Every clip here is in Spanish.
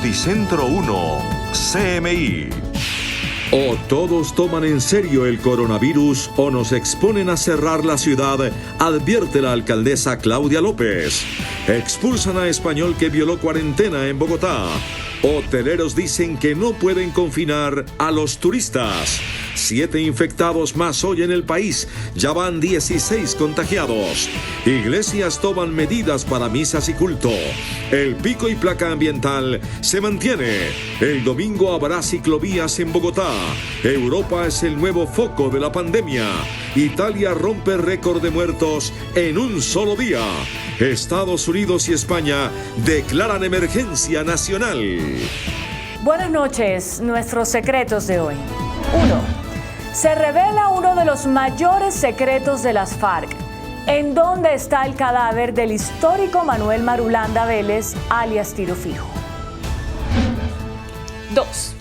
Noticentro 1, CMI. O todos toman en serio el coronavirus o nos exponen a cerrar la ciudad, advierte la alcaldesa Claudia López. Expulsan a español que violó cuarentena en Bogotá. Hoteleros dicen que no pueden confinar a los turistas. 7 infectados más hoy en el país, ya van 16 contagiados. Iglesias toman medidas para misas y culto. El pico y placa ambiental se mantiene. El domingo habrá ciclovías en Bogotá. Europa es el nuevo foco de la pandemia. Italia rompe récord de muertos en un solo día. Estados Unidos y España declaran emergencia nacional. Buenas noches, nuestros secretos de hoy. 1. Se revela uno de los mayores secretos de las FARC. ¿En dónde está el cadáver del histórico Manuel Marulanda Vélez, alias Tiro Fijo? 2.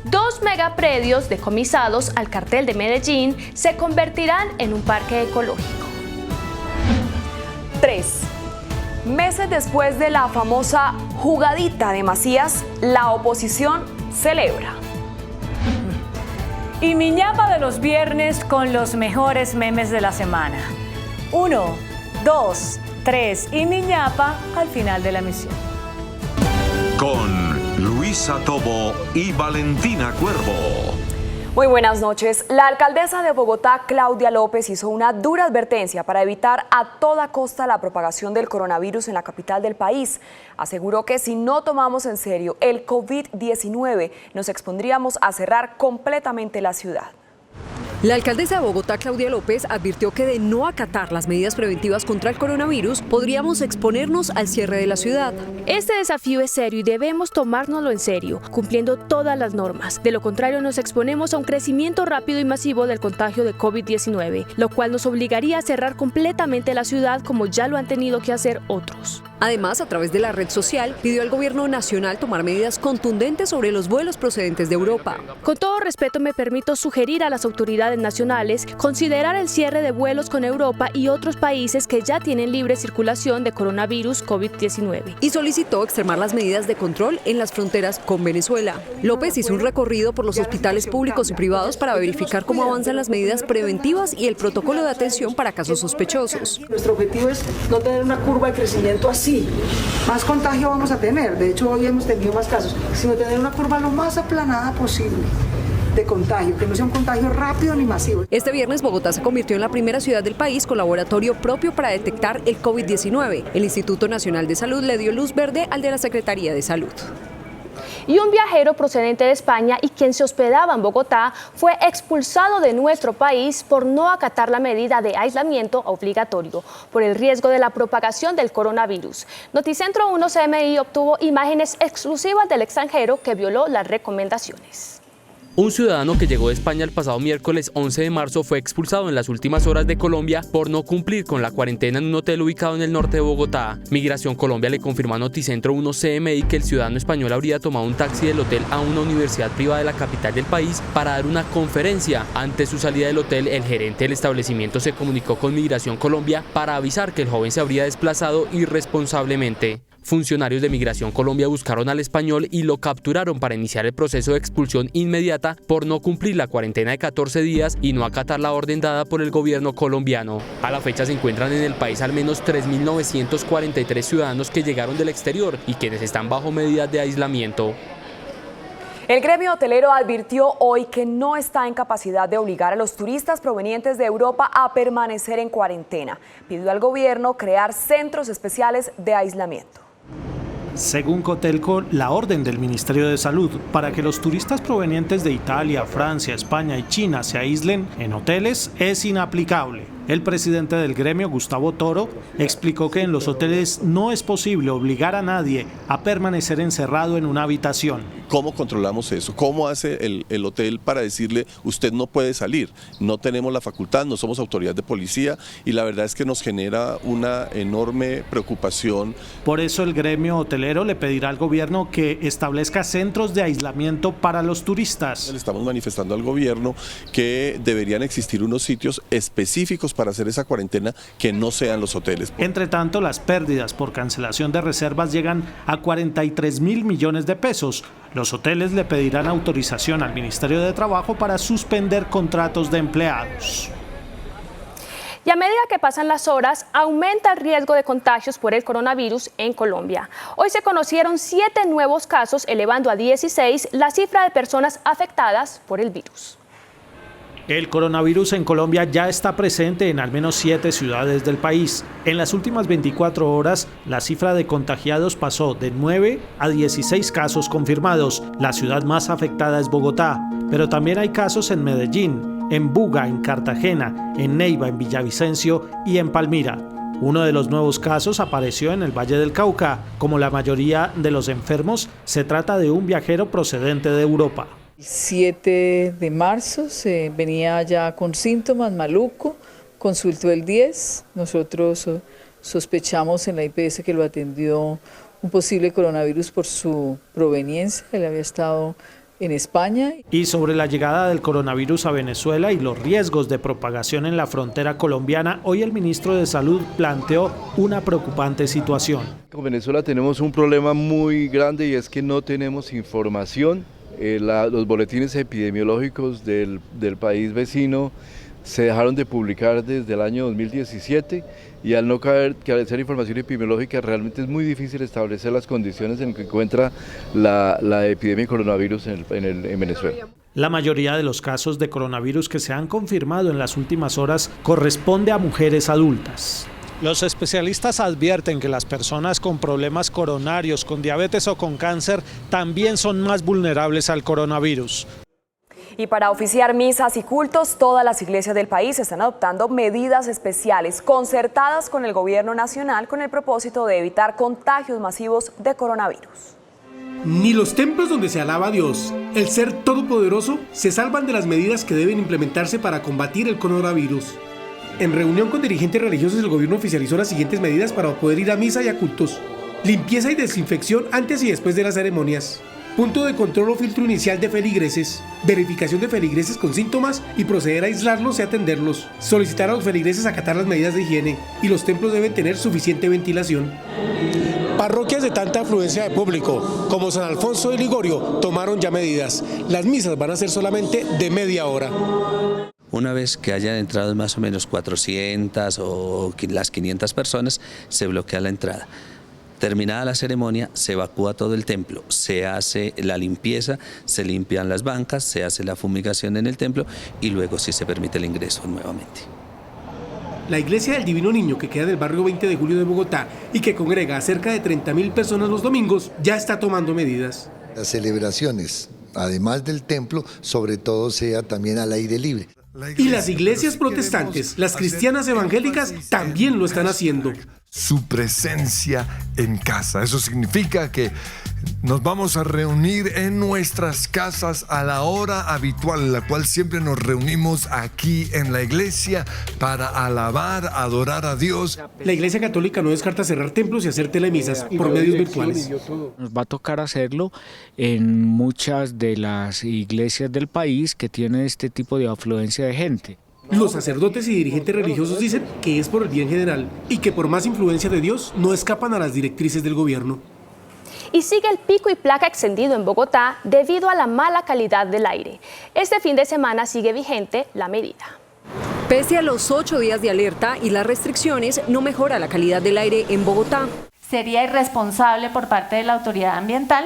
2 megapredios decomisados al cartel de Medellín se convertirán en un parque ecológico. 3. Meses después de la famosa jugadita de Macías, la oposición celebra. Y mi ñapa de los viernes con los mejores memes de la semana. 1, 2, 3 y mi ñapa al final de la emisión. Con Luisa Tobo y Valentina Cuervo. Muy buenas noches. La alcaldesa de Bogotá, Claudia López, hizo una dura advertencia para evitar a toda costa la propagación del coronavirus en la capital del país. Aseguró que si no tomamos en serio el COVID-19, nos expondríamos a cerrar completamente la ciudad. La alcaldesa de Bogotá, Claudia López, advirtió que de no acatar las medidas preventivas contra el coronavirus, podríamos exponernos al cierre de la ciudad. Este desafío es serio y debemos tomárnoslo en serio, cumpliendo todas las normas. De lo contrario, nos exponemos a un crecimiento rápido y masivo del contagio de COVID-19, lo cual nos obligaría a cerrar completamente la ciudad como ya lo han tenido que hacer otros. Además, a través de la red social, pidió al gobierno nacional tomar medidas contundentes sobre los vuelos procedentes de Europa. Con todo respeto, me permito sugerir a las autoridades nacionales considerar el cierre de vuelos con Europa y otros países que ya tienen libre circulación de coronavirus COVID-19. Y solicitó extremar las medidas de control en las fronteras con Venezuela. López hizo un recorrido por los hospitales públicos y privados para verificar cómo avanzan las medidas preventivas y el protocolo de atención para casos sospechosos. Nuestro objetivo es no tener una curva de crecimiento así. Más contagio vamos a tener, de hecho hoy hemos tenido más casos, sino tener una curva lo más aplanada posible de contagio, que no sea un contagio rápido ni masivo. Este viernes Bogotá se convirtió en la primera ciudad del país con laboratorio propio para detectar el COVID-19. El Instituto Nacional de Salud le dio luz verde al de la Secretaría de Salud. Y un viajero procedente de España y quien se hospedaba en Bogotá fue expulsado de nuestro país por no acatar la medida de aislamiento obligatorio por el riesgo de la propagación del coronavirus. Noticentro 1 CMI obtuvo imágenes exclusivas del extranjero que violó las recomendaciones. Un ciudadano que llegó de España el pasado miércoles 11 de marzo fue expulsado en las últimas horas de Colombia por no cumplir con la cuarentena en un hotel ubicado en el norte de Bogotá. Migración Colombia le confirmó a Noticentro 1 CMI que el ciudadano español habría tomado un taxi del hotel a una universidad privada de la capital del país para dar una conferencia. Antes de su salida del hotel, el gerente del establecimiento se comunicó con Migración Colombia para avisar que el joven se habría desplazado irresponsablemente. Funcionarios de Migración Colombia buscaron al español y lo capturaron para iniciar el proceso de expulsión inmediata por no cumplir la cuarentena de 14 días y no acatar la orden dada por el gobierno colombiano. A la fecha se encuentran en el país al menos 3.943 ciudadanos que llegaron del exterior y quienes están bajo medidas de aislamiento. El gremio hotelero advirtió hoy que no está en capacidad de obligar a los turistas provenientes de Europa a permanecer en cuarentena. Pidió al gobierno crear centros especiales de aislamiento. Según Cotelco, la orden del Ministerio de Salud para que los turistas provenientes de Italia, Francia, España y China se aíslen en hoteles es inaplicable. El presidente del gremio, Gustavo Toro, explicó que en los hoteles no es posible obligar a nadie a permanecer encerrado en una habitación. ¿Cómo controlamos eso? ¿Cómo hace el hotel para decirle usted no puede salir? No tenemos la facultad, no somos autoridad de policía y la verdad es que nos genera una enorme preocupación. Por eso el gremio hotelero le pedirá al gobierno que establezca centros de aislamiento para los turistas. Le estamos manifestando al gobierno que deberían existir unos sitios específicos para hacer esa cuarentena que no sean los hoteles. Entre tanto, las pérdidas por cancelación de reservas llegan a 43.000 millones de pesos. Los hoteles le pedirán autorización al Ministerio de Trabajo para suspender contratos de empleados. Y a medida que pasan las horas, aumenta el riesgo de contagios por el coronavirus en Colombia. Hoy se conocieron 7 nuevos casos, elevando a 16 la cifra de personas afectadas por el virus. El coronavirus en Colombia ya está presente en al menos 7 ciudades del país. En las últimas 24 horas, la cifra de contagiados pasó de 9 a 16 casos confirmados. La ciudad más afectada es Bogotá, pero también hay casos en Medellín, en Buga, en Cartagena, en Neiva, en Villavicencio y en Palmira. Uno de los nuevos casos apareció en el Valle del Cauca. Como la mayoría de los enfermos, se trata de un viajero procedente de Europa. El 7 de marzo se venía ya con síntomas, maluco, consultó el 10. Nosotros sospechamos en la IPS que lo atendió un posible coronavirus por su proveniencia. Él había estado en España. Y sobre la llegada del coronavirus a Venezuela y los riesgos de propagación en la frontera colombiana, hoy el ministro de Salud planteó una preocupante situación. Con Venezuela tenemos un problema muy grande y es que no tenemos información. Los boletines epidemiológicos del país vecino se dejaron de publicar desde el año 2017 y al no carecer información epidemiológica realmente es muy difícil establecer las condiciones en que encuentra la epidemia de coronavirus en Venezuela. La mayoría de los casos de coronavirus que se han confirmado en las últimas horas corresponde a mujeres adultas. Los especialistas advierten que las personas con problemas coronarios, con diabetes o con cáncer también son más vulnerables al coronavirus. Y para oficiar misas y cultos, todas las iglesias del país están adoptando medidas especiales concertadas con el gobierno nacional con el propósito de evitar contagios masivos de coronavirus. Ni los templos donde se alaba a Dios, el ser todopoderoso, se salvan de las medidas que deben implementarse para combatir el coronavirus. En reunión con dirigentes religiosos, el gobierno oficializó las siguientes medidas para poder ir a misa y a cultos. Limpieza y desinfección antes y después de las ceremonias. Punto de control o filtro inicial de feligreses. Verificación de feligreses con síntomas y proceder a aislarlos y atenderlos. Solicitar a los feligreses acatar las medidas de higiene y los templos deben tener suficiente ventilación. Parroquias de tanta afluencia de público como San Alfonso y Ligorio tomaron ya medidas. Las misas van a ser solamente de media hora. Una vez que hayan entrado más o menos 400 o las 500 personas, se bloquea la entrada. Terminada la ceremonia, se evacúa todo el templo, se hace la limpieza, se limpian las bancas, se hace la fumigación en el templo y luego sí se permite el ingreso nuevamente. La Iglesia del Divino Niño, que queda en el barrio 20 de Julio de Bogotá y que congrega a cerca de 30.000 personas los domingos, ya está tomando medidas. Las celebraciones, además del templo, sobre todo sea también al aire libre. Y las iglesias protestantes, las cristianas evangélicas, también lo están haciendo. Su presencia en casa. Eso significa que nos vamos a reunir en nuestras casas a la hora habitual, en la cual siempre nos reunimos aquí en la iglesia para alabar, adorar a Dios. La Iglesia Católica no descarta cerrar templos y hacer telemisas por medios virtuales. Nos va a tocar hacerlo en muchas de las iglesias del país que tienen este tipo de afluencia de gente. Los sacerdotes y dirigentes religiosos dicen que es por el bien general y que por más influencia de Dios no escapan a las directrices del gobierno. Y sigue el pico y placa extendido en Bogotá debido a la mala calidad del aire. Este fin de semana sigue vigente la medida. Pese a los 8 días de alerta y las restricciones, no mejora la calidad del aire en Bogotá. Sería irresponsable por parte de la autoridad ambiental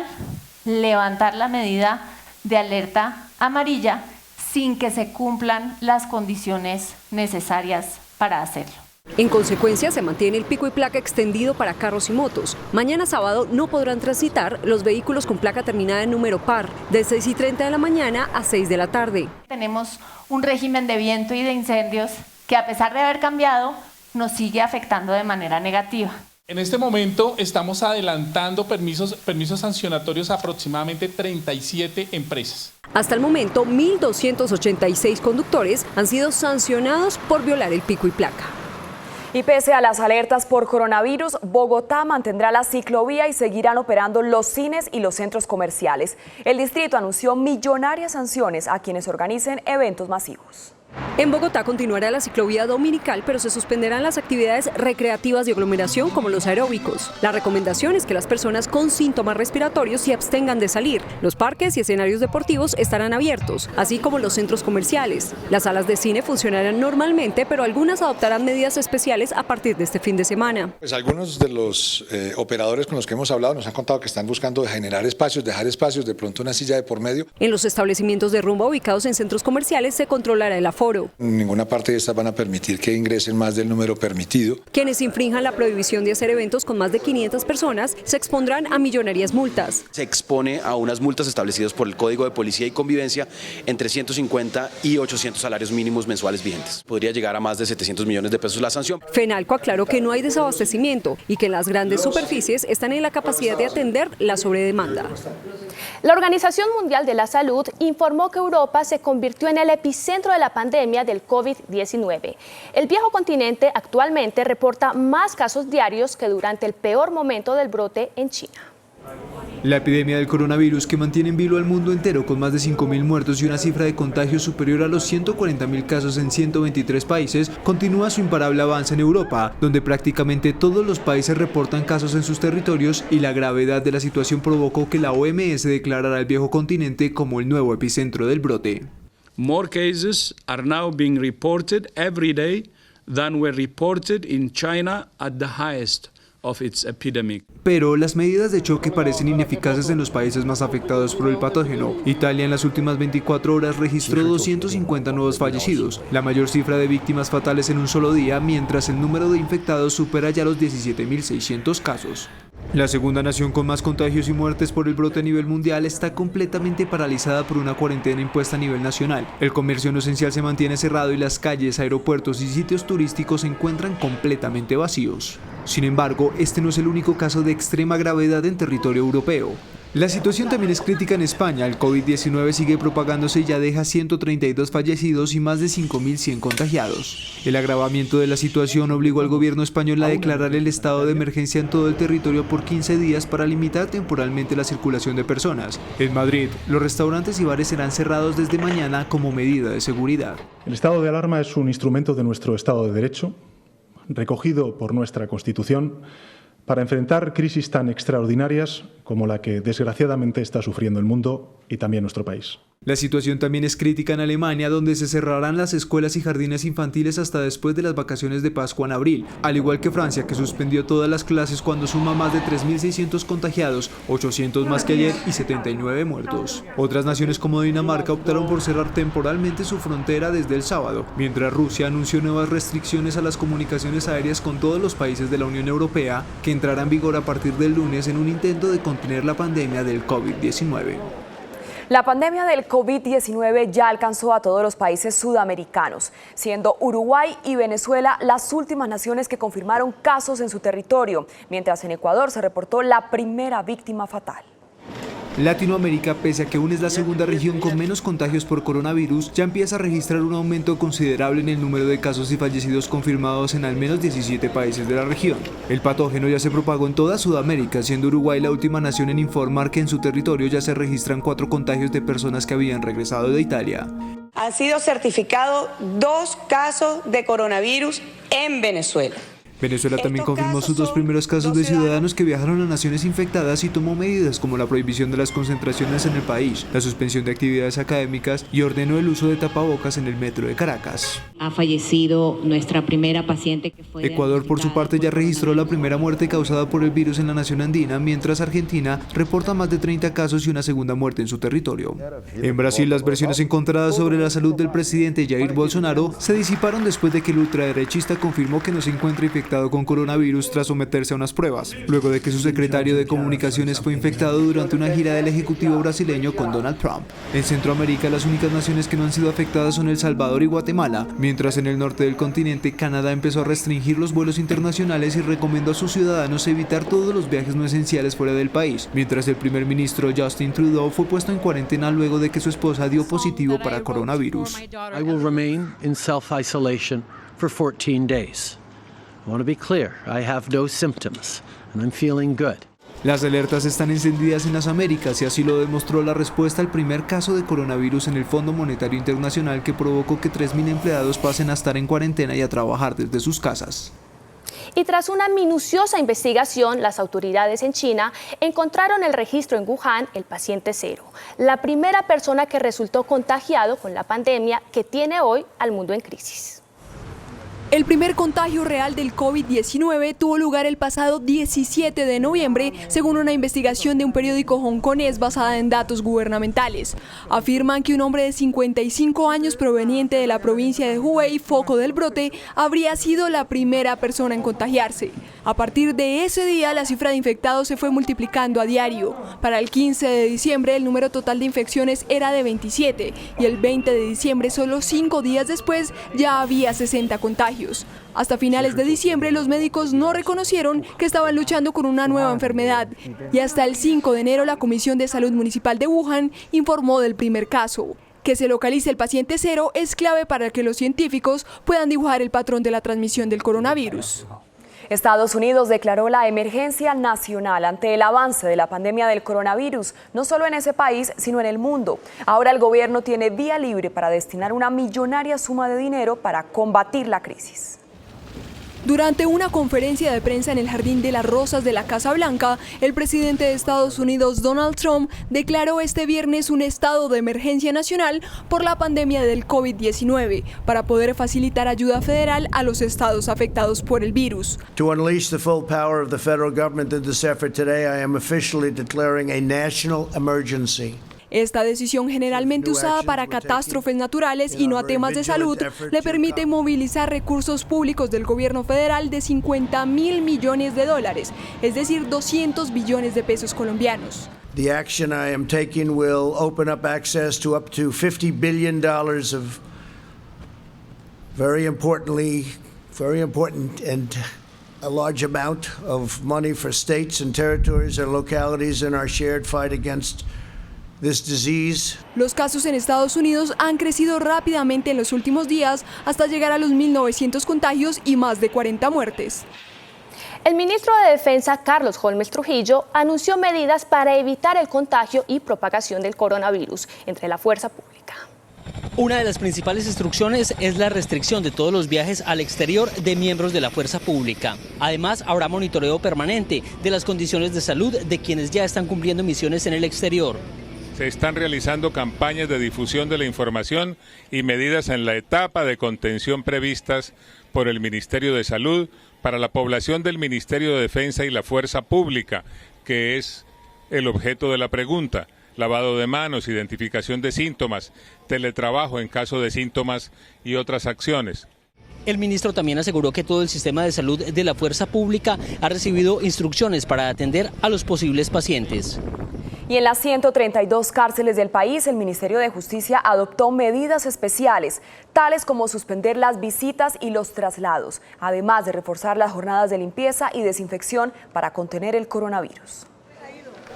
levantar la medida de alerta amarilla sin que se cumplan las condiciones necesarias para hacerlo. En consecuencia, se mantiene el pico y placa extendido para carros y motos. Mañana sábado no podrán transitar los vehículos con placa terminada en número par, de 6:30 de la mañana a 6 de la tarde. Tenemos un régimen de viento y de incendios que, a pesar de haber cambiado, nos sigue afectando de manera negativa. En este momento estamos adelantando permisos sancionatorios a aproximadamente 37 empresas. Hasta el momento, 1.286 conductores han sido sancionados por violar el pico y placa. Y pese a las alertas por coronavirus, Bogotá mantendrá la ciclovía y seguirán operando los cines y los centros comerciales. El distrito anunció millonarias sanciones a quienes organicen eventos masivos. En Bogotá continuará la ciclovía dominical, pero se suspenderán las actividades recreativas de aglomeración como los aeróbicos. La recomendación es que las personas con síntomas respiratorios se abstengan de salir. Los parques y escenarios deportivos estarán abiertos, así como los centros comerciales. Las salas de cine funcionarán normalmente, pero algunas adoptarán medidas especiales a partir de este fin de semana. Pues algunos de los operadores con los que hemos hablado nos han contado que están buscando generar espacios, dejar espacios, de pronto una silla de por medio. En los establecimientos de rumba ubicados en centros comerciales se controlará el aforo. En ninguna parte de estas van a permitir que ingresen más del número permitido. Quienes infrinjan la prohibición de hacer eventos con más de 500 personas se expondrán a millonarias multas. Se expone a unas multas establecidas por el Código de Policía y Convivencia entre 150 y 800 salarios mínimos mensuales vigentes. Podría llegar a más de 700 millones de pesos la sanción. Fenalco aclaró que no hay desabastecimiento y que en las grandes superficies están en la capacidad de atender la sobredemanda. La Organización Mundial de la Salud informó que Europa se convirtió en el epicentro de la pandemia del COVID-19. El viejo continente actualmente reporta más casos diarios que durante el peor momento del brote en China. La epidemia del coronavirus, que mantiene en vilo al mundo entero con más de 5.000 muertos y una cifra de contagios superior a los 140.000 casos en 123 países, continúa su imparable avance en Europa, donde prácticamente todos los países reportan casos en sus territorios, y la gravedad de la situación provocó que la OMS declarara al viejo continente como el nuevo epicentro del brote. More cases are now being reported every day than were reported in China at the highest of its epidemic. Pero las medidas de choque parecen ineficaces en los países más afectados por el patógeno. Italia en las últimas 24 horas registró 250 nuevos fallecidos, la mayor cifra de víctimas fatales en un solo día, mientras el número de infectados supera ya los 17.600 casos. La segunda nación con más contagios y muertes por el brote a nivel mundial está completamente paralizada por una cuarentena impuesta a nivel nacional. El comercio no esencial se mantiene cerrado y las calles, aeropuertos y sitios turísticos se encuentran completamente vacíos. Sin embargo, este no es el único caso de extrema gravedad en territorio europeo. La situación también es crítica en España. El COVID-19 sigue propagándose y ya deja 132 fallecidos y más de 5.100 contagiados. El agravamiento de la situación obligó al gobierno español a declarar el estado de emergencia en todo el territorio por 15 días para limitar temporalmente la circulación de personas. En Madrid, los restaurantes y bares serán cerrados desde mañana como medida de seguridad. El estado de alarma es un instrumento de nuestro Estado de Derecho, recogido por nuestra Constitución, para enfrentar crisis tan extraordinarias como la que desgraciadamente está sufriendo el mundo y también nuestro país. La situación también es crítica en Alemania, donde se cerrarán las escuelas y jardines infantiles hasta después de las vacaciones de Pascua en abril, al igual que Francia, que suspendió todas las clases cuando suma más de 3.600 contagiados, 800 más que ayer y 79 muertos. Otras naciones como Dinamarca optaron por cerrar temporalmente su frontera desde el sábado, mientras Rusia anunció nuevas restricciones a las comunicaciones aéreas con todos los países de la Unión Europea, que entrará en vigor a partir del lunes en un intento de contener la pandemia del COVID-19. La pandemia del COVID-19 ya alcanzó a todos los países sudamericanos, siendo Uruguay y Venezuela las últimas naciones que confirmaron casos en su territorio, mientras en Ecuador se reportó la primera víctima fatal. Latinoamérica, pese a que aún es la segunda región con menos contagios por coronavirus, ya empieza a registrar un aumento considerable en el número de casos y fallecidos confirmados en al menos 17 países de la región. El patógeno ya se propagó en toda Sudamérica, siendo Uruguay la última nación en informar que en su territorio ya se registran 4 contagios de personas que habían regresado de Italia. Han sido certificados 2 casos de coronavirus en Venezuela. Venezuela también confirmó sus 2 primeros casos de ciudadanos que viajaron a naciones infectadas y tomó medidas como la prohibición de las concentraciones en el país, la suspensión de actividades académicas y ordenó el uso de tapabocas en el metro de Caracas. Ha fallecido nuestra primera paciente que fue... Ecuador, por su parte, ya registró la primera muerte causada por el virus en la nación andina, mientras Argentina reporta más de 30 casos y una segunda muerte en su territorio. En Brasil, las versiones encontradas sobre la salud del presidente Jair Bolsonaro se disiparon después de que el ultraderechista confirmó que no se encuentra infectado con coronavirus tras someterse a unas pruebas, luego de que su secretario de Comunicaciones fue infectado durante una gira del ejecutivo brasileño con Donald Trump. En Centroamérica, las únicas naciones que no han sido afectadas son El Salvador y Guatemala, mientras en el norte del continente, Canadá empezó a restringir los vuelos internacionales y recomendó a sus ciudadanos evitar todos los viajes no esenciales fuera del país, mientras el primer ministro Justin Trudeau fue puesto en cuarentena luego de que su esposa dio positivo para coronavirus. I will remain in self-isolation for 14 days. I want to be clear, I have no symptoms and I'm feeling good. Las alertas están encendidas en las Américas y así lo demostró la respuesta al primer caso de coronavirus en el Fondo Monetario Internacional, que provocó que 3.000 empleados pasen a estar en cuarentena y a trabajar desde sus casas. Y tras una minuciosa investigación, las autoridades en China encontraron el registro en Wuhan el paciente cero, la primera persona que resultó contagiado con la pandemia que tiene hoy al mundo en crisis. El primer contagio real del COVID-19 tuvo lugar el pasado 17 de noviembre, según una investigación de un periódico hongkonés basada en datos gubernamentales. Afirman que un hombre de 55 años proveniente de la provincia de Hubei, foco del brote, habría sido la primera persona en contagiarse. A partir de ese día, la cifra de infectados se fue multiplicando a diario. Para el 15 de diciembre, el número total de infecciones era de 27 y el 20 de diciembre, solo 5 días después, ya había 60 contagios. Hasta finales de diciembre, los médicos no reconocieron que estaban luchando con una nueva enfermedad y hasta el 5 de enero la Comisión de Salud Municipal de Wuhan informó del primer caso. Que se localice el paciente cero es clave para que los científicos puedan dibujar el patrón de la transmisión del coronavirus. Estados Unidos declaró la emergencia nacional ante el avance de la pandemia del coronavirus, no solo en ese país, sino en el mundo. Ahora el gobierno tiene vía libre para destinar una millonaria suma de dinero para combatir la crisis. Durante una conferencia de prensa en el Jardín de las Rosas de la Casa Blanca, el presidente de Estados Unidos, Donald Trump, declaró este viernes un estado de emergencia nacional por la pandemia del COVID-19 para poder facilitar ayuda federal a los estados afectados por el virus. To unleash the full power of the federal government in this effort today, I am officially declaring a national emergency. Esta decisión, generalmente usada para catástrofes naturales y no a temas de salud, le permite movilizar recursos públicos del gobierno federal de $50.000 millones, es decir, 200 billones de pesos colombianos. The action I am taking will open up access to up to $50 billion of very important and a large amount of money for states and territories and localities in our shared fight against this disease. Los casos en Estados Unidos han crecido rápidamente en los últimos días hasta llegar a los 1.900 contagios y más de 40 muertes. El ministro de Defensa, Carlos Holmes Trujillo, anunció medidas para evitar el contagio y propagación del coronavirus entre la fuerza pública. Una de las principales instrucciones es la restricción de todos los viajes al exterior de miembros de la fuerza pública. Además, habrá monitoreo permanente de las condiciones de salud de quienes ya están cumpliendo misiones en el exterior. Se están realizando campañas de difusión de la información y medidas en la etapa de contención previstas por el Ministerio de Salud para la población del Ministerio de Defensa y la Fuerza Pública, que es el objeto de la pregunta. Lavado de manos, identificación de síntomas, teletrabajo en caso de síntomas y otras acciones. El ministro también aseguró que todo el sistema de salud de la fuerza pública ha recibido instrucciones para atender a los posibles pacientes. Y en las 132 cárceles del país, el Ministerio de Justicia adoptó medidas especiales, tales como suspender las visitas y los traslados, además de reforzar las jornadas de limpieza y desinfección para contener el coronavirus.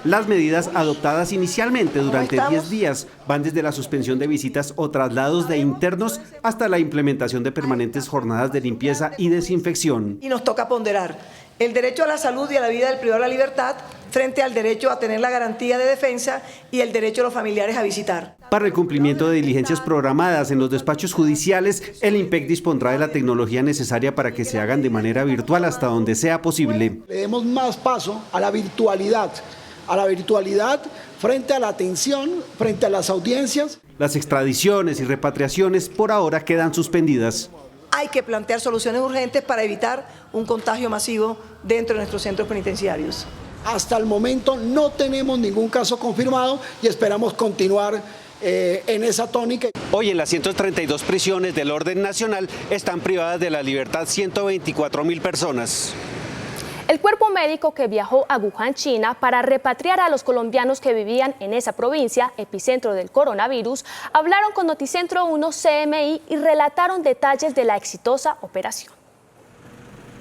Las medidas adoptadas inicialmente durante 10 días van desde la suspensión de visitas o traslados de internos hasta la implementación de permanentes jornadas de limpieza y desinfección. Y nos toca ponderar el derecho a la salud y a la vida del privado de la libertad frente al derecho a tener la garantía de defensa y el derecho a los familiares a visitar. Para el cumplimiento de diligencias programadas en los despachos judiciales, el IMPEC dispondrá de la tecnología necesaria para que se hagan de manera virtual hasta donde sea posible. Le demos más paso a la virtualidad frente a la atención, frente a las audiencias. Las extradiciones y repatriaciones por ahora quedan suspendidas. Hay que plantear soluciones urgentes para evitar un contagio masivo dentro de nuestros centros penitenciarios. Hasta el momento no tenemos ningún caso confirmado y esperamos continuar en esa tónica. Hoy en las 132 prisiones del orden nacional están privadas de la libertad 124.000 personas. El cuerpo médico que viajó a Wuhan, China, para repatriar a los colombianos que vivían en esa provincia, epicentro del coronavirus, hablaron con Noticentro 1 CMI y relataron detalles de la exitosa operación.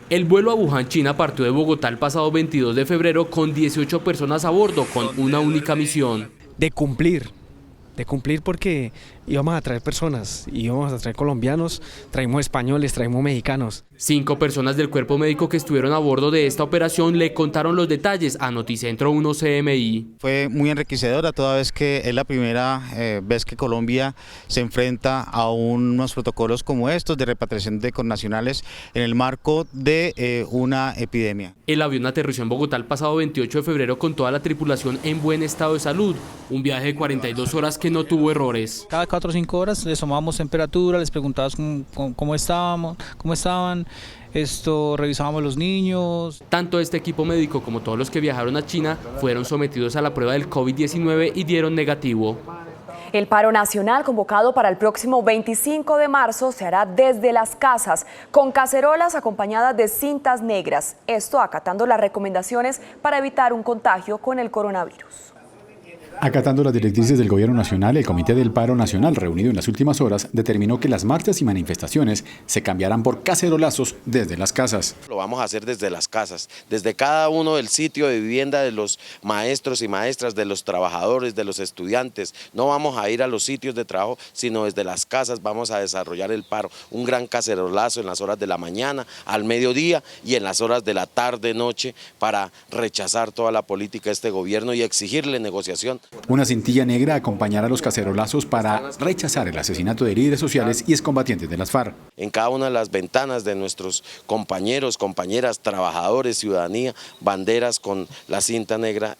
El vuelo a Wuhan, China, partió de Bogotá el pasado 22 de febrero con 18 personas a bordo, con una única misión. De cumplir porque íbamos a traer personas, íbamos a traer colombianos, traímos españoles, traímos mexicanos. 5 personas del cuerpo médico que estuvieron a bordo de esta operación le contaron los detalles a Noticentro 1 CMI. Fue muy enriquecedora toda vez que es la primera vez que Colombia se enfrenta a unos protocolos como estos de repatriación de connacionales en el marco de una epidemia. El avión aterrizó en Bogotá el pasado 28 de febrero con toda la tripulación en buen estado de salud. Un viaje de 42 horas que no tuvo errores. Cada 4 o 5 horas les tomábamos temperatura, les preguntábamos cómo estaban, revisábamos los niños. Tanto este equipo médico como todos los que viajaron a China fueron sometidos a la prueba del COVID-19 y dieron negativo. El paro nacional convocado para el próximo 25 de marzo se hará desde las casas, con cacerolas acompañadas de cintas negras. Esto acatando las recomendaciones para evitar un contagio con el coronavirus. Acatando las directrices del Gobierno Nacional, el Comité del Paro Nacional, reunido en las últimas horas, determinó que las marchas y manifestaciones se cambiarán por cacerolazos desde las casas. Lo vamos a hacer desde las casas, desde cada uno del sitio de vivienda de los maestros y maestras, de los trabajadores, de los estudiantes. No vamos a ir a los sitios de trabajo, sino desde las casas vamos a desarrollar el paro. Un gran cacerolazo en las horas de la mañana, al mediodía y en las horas de la tarde, noche, para rechazar toda la política de este gobierno y exigirle negociación. Una cintilla negra acompañará los cacerolazos para rechazar el asesinato de líderes sociales y excombatientes de las FARC. En cada una de las ventanas de nuestros compañeros, compañeras, trabajadores, ciudadanía, banderas con la cinta negra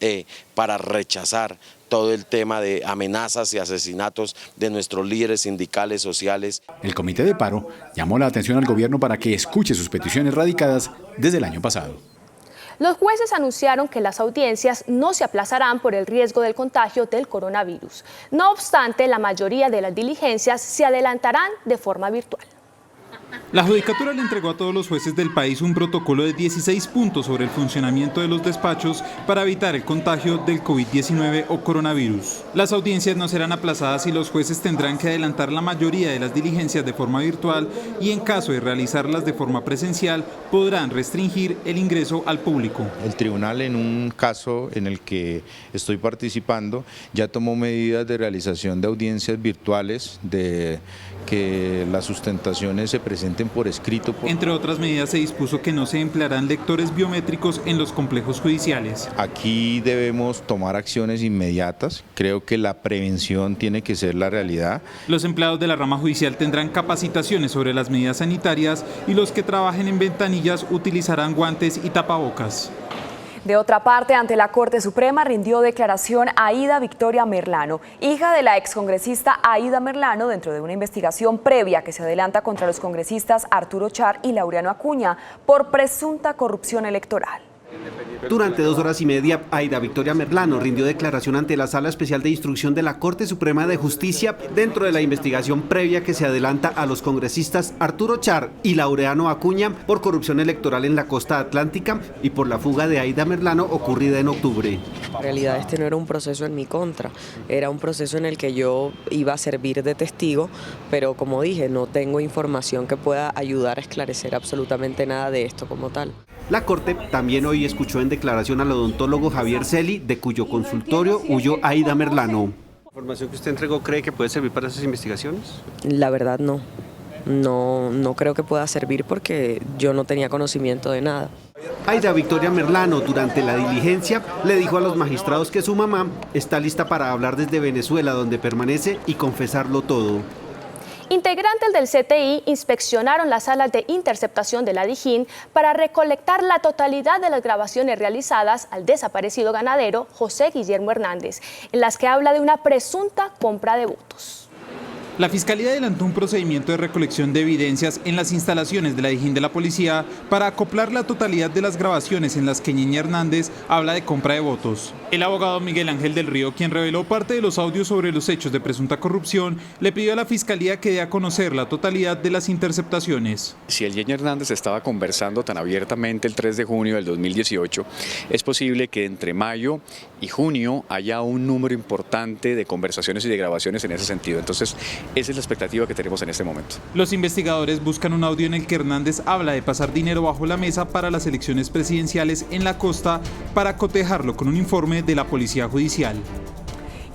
para rechazar todo el tema de amenazas y asesinatos de nuestros líderes sindicales, sociales. El Comité de Paro llamó la atención al gobierno para que escuche sus peticiones radicadas desde el año pasado. Los jueces anunciaron que las audiencias no se aplazarán por el riesgo del contagio del coronavirus. No obstante, la mayoría de las diligencias se adelantarán de forma virtual. La Judicatura le entregó a todos los jueces del país un protocolo de 16 puntos sobre el funcionamiento de los despachos para evitar el contagio del COVID-19 o coronavirus. Las audiencias no serán aplazadas y los jueces tendrán que adelantar la mayoría de las diligencias de forma virtual y en caso de realizarlas de forma presencial podrán restringir el ingreso al público. El tribunal, en un caso en el que estoy participando, ya tomó medidas de realización de audiencias virtuales, de que las sustentaciones se presenten por escrito. Entre otras medidas, se dispuso que no se emplearán lectores biométricos en los complejos judiciales. Aquí debemos tomar acciones inmediatas. Creo que la prevención tiene que ser la realidad. Los empleados de la rama judicial tendrán capacitaciones sobre las medidas sanitarias y los que trabajen en ventanillas utilizarán guantes y tapabocas. De otra parte, ante la Corte Suprema rindió declaración Aida Victoria Merlano, hija de la excongresista Aida Merlano, dentro de una investigación previa que se adelanta contra los congresistas Arturo Char y Laureano Acuña por presunta corrupción electoral. Durante 2 horas y media, Aida Victoria Merlano rindió declaración ante la Sala Especial de Instrucción de la Corte Suprema de Justicia dentro de la investigación previa que se adelanta a los congresistas Arturo Char y Laureano Acuña por corrupción electoral en la costa atlántica y por la fuga de Aida Merlano ocurrida en octubre. En realidad este no era un proceso en mi contra, era un proceso en el que yo iba a servir de testigo, pero como dije, no tengo información que pueda ayudar a esclarecer absolutamente nada de esto como tal. La Corte también hoy escuchó en declaración al odontólogo Javier Celi, de cuyo consultorio huyó Aida Merlano. ¿La información que usted entregó cree que puede servir para esas investigaciones? La verdad no. No creo que pueda servir porque yo no tenía conocimiento de nada. Aida Victoria Merlano, durante la diligencia, le dijo a los magistrados que su mamá está lista para hablar desde Venezuela, donde permanece, y confesarlo todo. Integrantes del CTI inspeccionaron las salas de interceptación de la Dijín para recolectar la totalidad de las grabaciones realizadas al desaparecido ganadero José Guillermo Hernández, en las que habla de una presunta compra de votos. La Fiscalía adelantó un procedimiento de recolección de evidencias en las instalaciones de la Dijín de la Policía para acoplar la totalidad de las grabaciones en las que Ñeñe Hernández habla de compra de votos. El abogado Miguel Ángel del Río, quien reveló parte de los audios sobre los hechos de presunta corrupción, le pidió a la Fiscalía que dé a conocer la totalidad de las interceptaciones. Si el Ñeñe Hernández estaba conversando tan abiertamente el 3 de junio del 2018, es posible que entre mayo y junio haya un número importante de conversaciones y de grabaciones en ese sentido. Entonces, esa es la expectativa que tenemos en este momento. Los investigadores buscan un audio en el que Hernández habla de pasar dinero bajo la mesa para las elecciones presidenciales en la costa para cotejarlo con un informe de la Policía Judicial.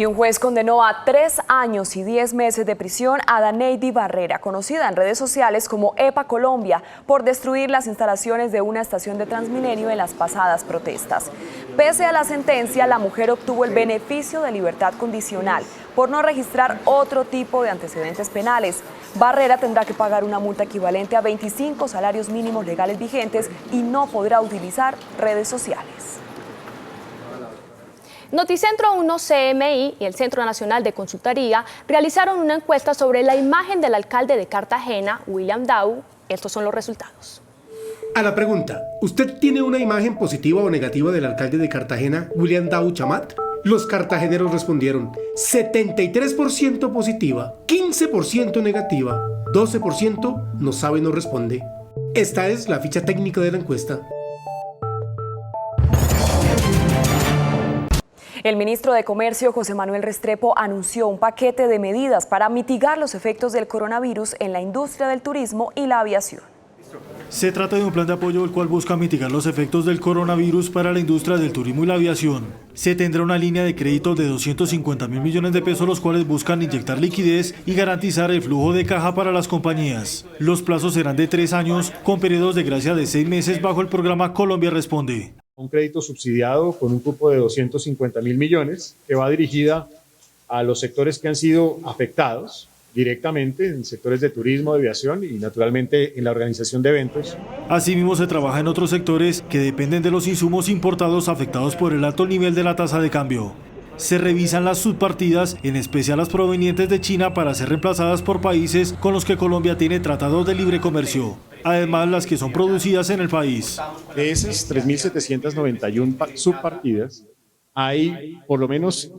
Y un juez condenó a 3 años y 10 meses de prisión a Daneidi Barrera, conocida en redes sociales como EPA Colombia, por destruir las instalaciones de una estación de Transmilenio en las pasadas protestas. Pese a la sentencia, la mujer obtuvo el beneficio de libertad condicional por no registrar otro tipo de antecedentes penales. Barrera tendrá que pagar una multa equivalente a 25 salarios mínimos legales vigentes y no podrá utilizar redes sociales. Noticentro 1, CMI y el Centro Nacional de Consultoría realizaron una encuesta sobre la imagen del alcalde de Cartagena, William Daw. Estos son los resultados. A la pregunta, ¿usted tiene una imagen positiva o negativa del alcalde de Cartagena, William Daw Chamat? Los cartageneros respondieron 73% positiva, 15% negativa, 12% no sabe, no responde. Esta es la ficha técnica de la encuesta. El ministro de Comercio, José Manuel Restrepo, anunció un paquete de medidas para mitigar los efectos del coronavirus en la industria del turismo y la aviación. Se trata de un plan de apoyo el cual busca mitigar los efectos del coronavirus para la industria del turismo y la aviación. Se tendrá una línea de crédito de 250.000 millones de pesos, los cuales buscan inyectar liquidez y garantizar el flujo de caja para las compañías. Los plazos serán de 3 años, con periodos de gracia de 6 meses bajo el programa Colombia Responde. Un crédito subsidiado con un cupo de 250.000 millones que va dirigida a los sectores que han sido afectados directamente, en sectores de turismo, de aviación y naturalmente en la organización de eventos. Asimismo se trabaja en otros sectores que dependen de los insumos importados afectados por el alto nivel de la tasa de cambio. Se revisan las subpartidas, en especial las provenientes de China, para ser reemplazadas por países con los que Colombia tiene tratados de libre comercio. Además, las que son producidas en el país. De esas 3.791 subpartidas, hay por lo menos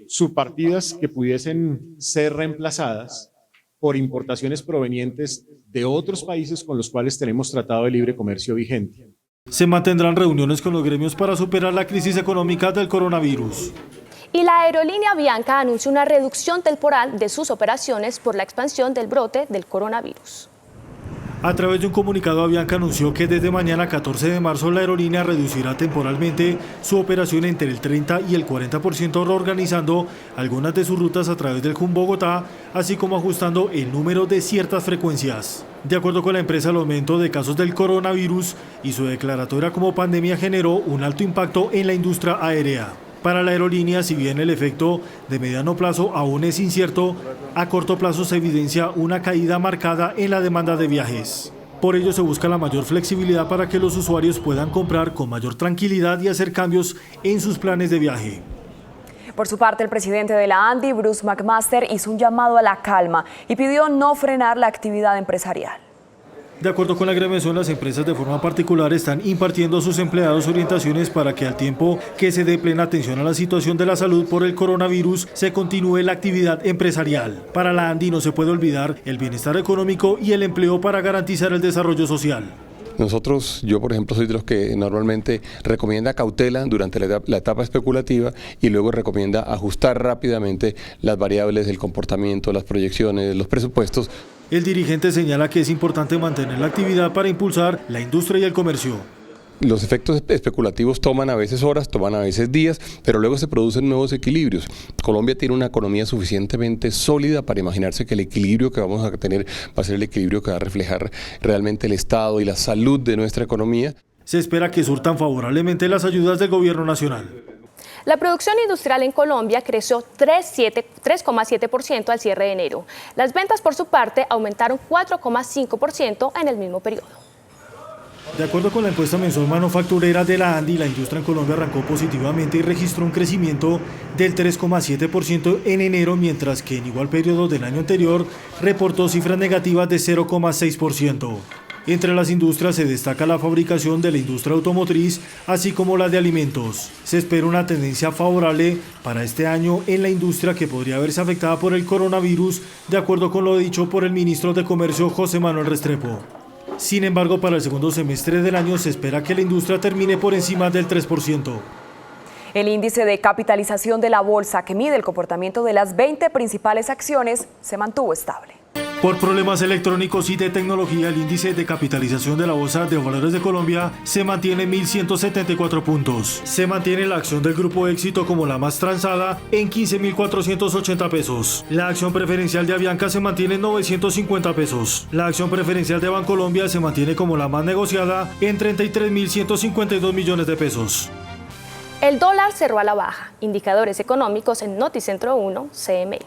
subpartidas que pudiesen ser reemplazadas por importaciones provenientes de otros países con los cuales tenemos tratado de libre comercio vigente. Se mantendrán reuniones con los gremios para superar la crisis económica del coronavirus. Y la aerolínea Avianca anunció una reducción temporal de sus operaciones por la expansión del brote del coronavirus. A través de un comunicado, Avianca anunció que desde mañana 14 de marzo la aerolínea reducirá temporalmente su operación entre el 30 y el 40%, reorganizando algunas de sus rutas a través del Hub Bogotá, así como ajustando el número de ciertas frecuencias. De acuerdo con la empresa, el aumento de casos del coronavirus y su declaratoria como pandemia generó un alto impacto en la industria aérea. Para la aerolínea, si bien el efecto de mediano plazo aún es incierto, a corto plazo se evidencia una caída marcada en la demanda de viajes. Por ello se busca la mayor flexibilidad para que los usuarios puedan comprar con mayor tranquilidad y hacer cambios en sus planes de viaje. Por su parte, el presidente de la ANDI, Bruce McMaster, hizo un llamado a la calma y pidió no frenar la actividad empresarial. De acuerdo con la agremiación, las empresas de forma particular están impartiendo a sus empleados orientaciones para que al tiempo que se dé plena atención a la situación de la salud por el coronavirus, se continúe la actividad empresarial. Para la ANDI no se puede olvidar el bienestar económico y el empleo para garantizar el desarrollo social. Nosotros, yo por ejemplo, soy de los que normalmente recomienda cautela durante la etapa especulativa y luego recomienda ajustar rápidamente las variables del comportamiento, las proyecciones, los presupuestos. El dirigente señala que es importante mantener la actividad para impulsar la industria y el comercio. Los efectos especulativos toman a veces horas, toman a veces días, pero luego se producen nuevos equilibrios. Colombia tiene una economía suficientemente sólida para imaginarse que el equilibrio que vamos a tener va a ser el equilibrio que va a reflejar realmente el estado y la salud de nuestra economía. Se espera que surtan favorablemente las ayudas del gobierno nacional. La producción industrial en Colombia creció 3,7% al cierre de enero. Las ventas, por su parte, aumentaron 4,5% en el mismo periodo. De acuerdo con la encuesta mensual manufacturera de la ANDI, la industria en Colombia arrancó positivamente y registró un crecimiento del 3,7% en enero, mientras que en igual periodo del año anterior reportó cifras negativas de 0,6%. Entre las industrias se destaca la fabricación de la industria automotriz, así como la de alimentos. Se espera una tendencia favorable para este año en la industria, que podría verse afectada por el coronavirus, de acuerdo con lo dicho por el ministro de Comercio, José Manuel Restrepo. Sin embargo, para el segundo semestre del año se espera que la industria termine por encima del 3%. El índice de capitalización de la bolsa, que mide el comportamiento de las 20 principales acciones, se mantuvo estable. Por problemas electrónicos y de tecnología, el índice de capitalización de la Bolsa de Valores de Colombia se mantiene en 1.174 puntos. Se mantiene la acción del Grupo Éxito como la más transada en 15.480 pesos. La acción preferencial de Avianca se mantiene en 950 pesos. La acción preferencial de Bancolombia se mantiene como la más negociada en 33.152 millones de pesos. El dólar cerró a la baja. Indicadores económicos en Noticentro 1, CMI.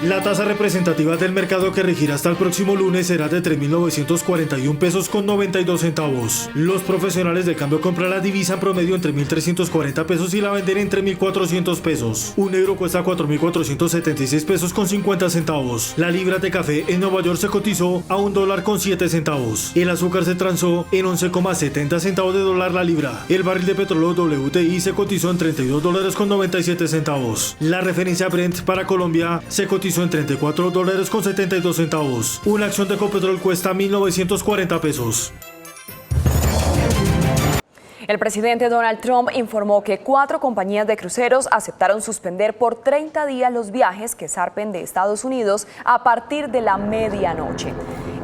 La tasa representativa del mercado que regirá hasta el próximo lunes será de 3.941 pesos con 92 centavos. Los profesionales de cambio compran la divisa en promedio entre 1.340 pesos y la venden entre 1.400 pesos. Un euro cuesta 4.476 pesos con 50 centavos. La libra de café en Nueva York se cotizó a $1 con 7 centavos. El azúcar se transó en 11,70 centavos de dólar la libra. El barril de petróleo WTI se cotizó en $32 con 97 centavos. La referencia Brent para Colombia se cotizó en $34 con 72 centavos. Una acción de Ecopetrol cuesta 1.940 pesos. El presidente Donald Trump informó que 4 compañías de cruceros aceptaron suspender por 30 días los viajes que zarpen de Estados Unidos a partir de la medianoche.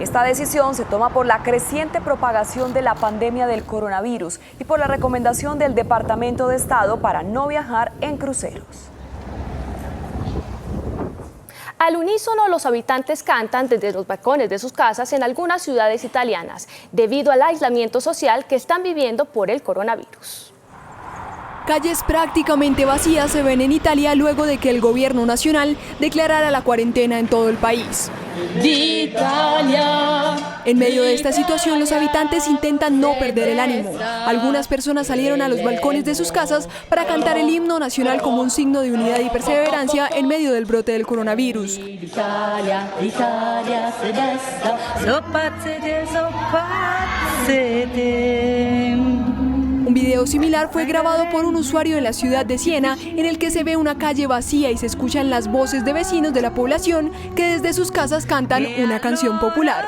Esta decisión se toma por la creciente propagación de la pandemia del coronavirus y por la recomendación del Departamento de Estado para no viajar en cruceros. Al unísono, los habitantes cantan desde los balcones de sus casas en algunas ciudades italianas, debido al aislamiento social que están viviendo por el coronavirus. Calles prácticamente vacías se ven en Italia luego de que el gobierno nacional declarara la cuarentena en todo el país. En medio de esta situación, los habitantes intentan no perder el ánimo. Algunas personas salieron a los balcones de sus casas para cantar el himno nacional como un signo de unidad y perseverancia en medio del brote del coronavirus. Un video similar fue grabado por un usuario en la ciudad de Siena, en el que se ve una calle vacía y se escuchan las voces de vecinos de la población que desde sus casas cantan una canción popular.